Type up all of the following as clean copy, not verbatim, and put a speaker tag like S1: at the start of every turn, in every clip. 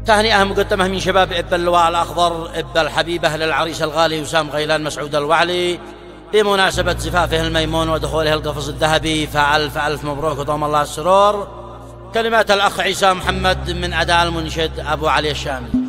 S1: تهنئة مقدمة من شباب إبا اللواء الأخضر إبا الحبيبة للعريس الغالي وسام غيلان مسعود الوعلي بمناسبة زفافه الميمون ودخوله القفص الذهبي، فألف ألف مبروك ودوم الله السرور. كلمات الأخ عيسى محمد من أداء المنشد أبو علي الشامي.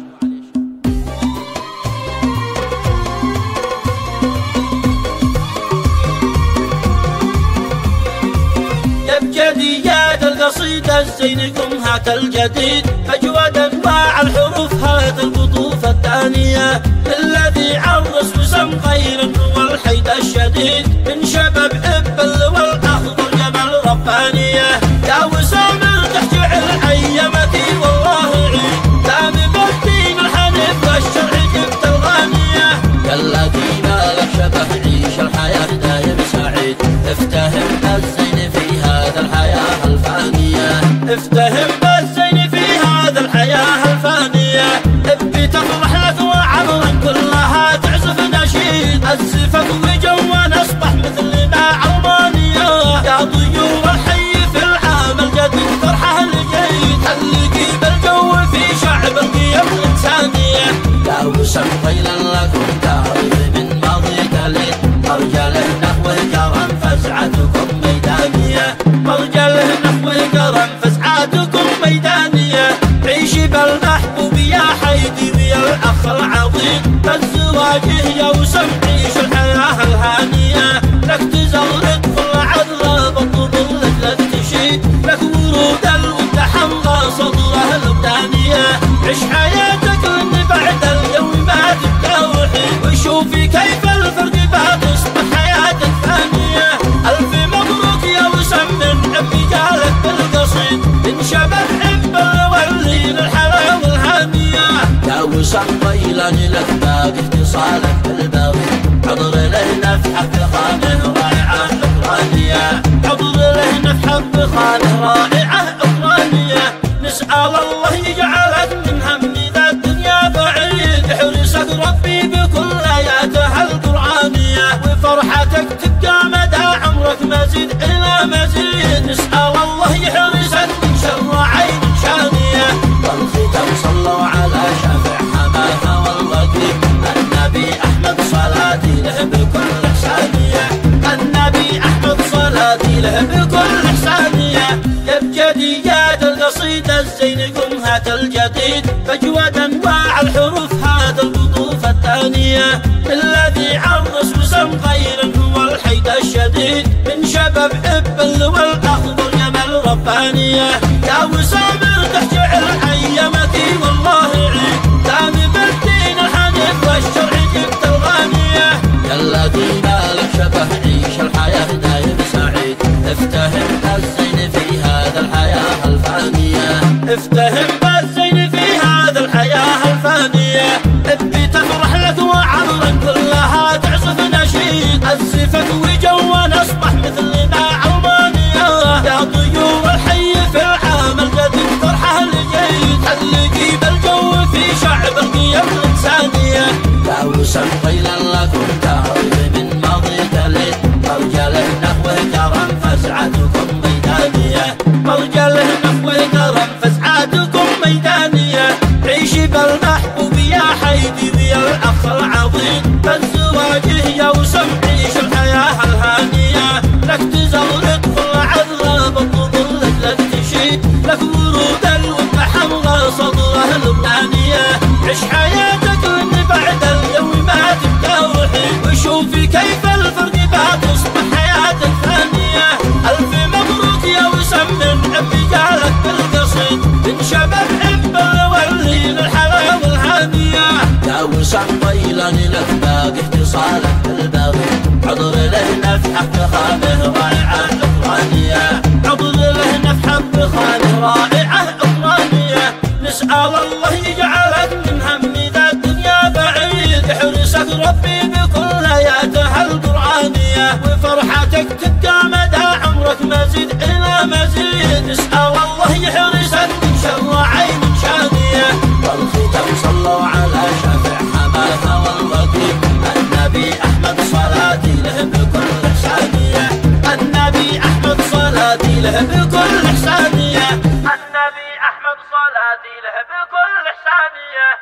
S2: أبجديات القصيدة الزين قم هات الجديد، أجود أنواع الحروف هات القطوف الثانية، الذي عرس وسم غير هو الحيد الشديد، من شباب إبا اللواء الأخضر جمال ربانية، يا وسام تحجع الأيامتي والله عيد، دام بالدين الحنيف والشرع جبت الغانية، يا الذي مالك شبه عيش الحياة دايم سعيد، افتهم الزين في هذا الحياة الفانية، افتهم بالزين في هذا الحياة الفانية، ابي تفرح لك وعمرك كلها تعزف نشيد، الزفاف وجوان اصبح مثل ما عرمانية، يا طيور الحي في العام الجديد فرحة الجيد، هلقي بالجو في شعب القيم الإنسانية، يا وسم غيلا لكم تعرف من ماضي قليل، مرجله نحو كرم فزعتكم ميدانية، مرجله نحو كرم فزعتكم ميدانية، عيشي بالمحبوب يا حيدي ويا الأخ العظيم، بالزواجه يا وسم عيش الحياة الهانية، لك تزغرق في العذراء بالطبل لك تشيد، لك ورود الود حمضى صدره البدانية، عيش حياتك لأن بعد اليوم ما تبقى وحيد، وشوفي كيف الفرق بعد تصبح حياتك ثانية، ألف مبروك يا وسم من أبي جالك بالقصيد، من شباب إبا اللواء للحلا والهانية، يا وسم غيلان لك باقي اتصالك بالباغي، حضر له نفحة بخانه رائعة أوكرانية، حضر له نفحة بخانه رائعة أوكرانية، نسأل الله يجعلك من هم ذا الدنيا بعيد، يحرسك ربي بكل آياتها القرآنية، وفرحتك تبقى مدى عمرك مزيد إلى مزيد، نسأل الله يحرسك من شر عين شانية، والختم صلوا على شافع حماها والوكيل، النبي أحمد صلاتي له بكل إحسانية، النبي أحمد صلاتي له بكل إحسانية، يبجديات القصيدة الزين قم هات الجديد، فأجود أنواع الحروف هات القطوف الثانية، الذي عرس وسم غير هو الحيد الشديد، من شباب إبا اللواء الأخضر جمال ربانية، يا وسام تحجع الأيامتي والله عيد، دام بالدين الحنيف والشرع جبت الغانية، يا الذي مالك شبه عيش الحياة دايم سعيد، افتهم الزين في هذا الحياة الفانية، افتهم بالزين في هذا الحياة الفانية، ابي تفرح لك وعمرك كلها تعزف نشيد، الزفاف وجوان اصبح مثل ما عرمانية، يا طيور الحي في العام الجديد فرحة الجيد، هلقي بالجو في شعب القيم الإنسانية، يا وسم غيلا لكم تعرف من ماضي قليل، مرجله نحو كرم فزعتكم ميدانية، مرجله نحو كرم فزعتكم ميدانية، عيشي بالمحبوب يا حيدي ويا الأخ العظيم، بالزواجه يا وسم عيش الحياة الهانية، لك تزغرق في العذراء بالطبل لك تشيد، لك ورود الود حمضى صدره البدانية، عيش حياتك لأن بعد اليوم ما تبقى وحيد، وشوفي كيف الفرق بعد تصبح حياتك ثانية، ألف مبروك يا وسم من أبي جالك بالقصيد، من شباب إبا اللواء للحلا والهانية، يا وسم غيلان لك باقي اتصالك بالباغي، حضر له نفحة بخانه رائعة أوكرانية، حضر له نفحة بخانه رائعة أوكرانية، نسأل الله يجعلك من هم ذا الدنيا بعيد، يحرسك ربي بكل آياتها القرآنية، وفرحتك تبقى مدى عمرك مزيد إلى مزيد، نسأل الله يحرسك من شر عين شانية، والختم صلوا على شافع حماها والوكيل، النبي أحمد صلاتي له بكل إحسانية، النبي أحمد صلاتي له بكل إحسانية، النبي أحمد الصلاة له بكل إحسانية.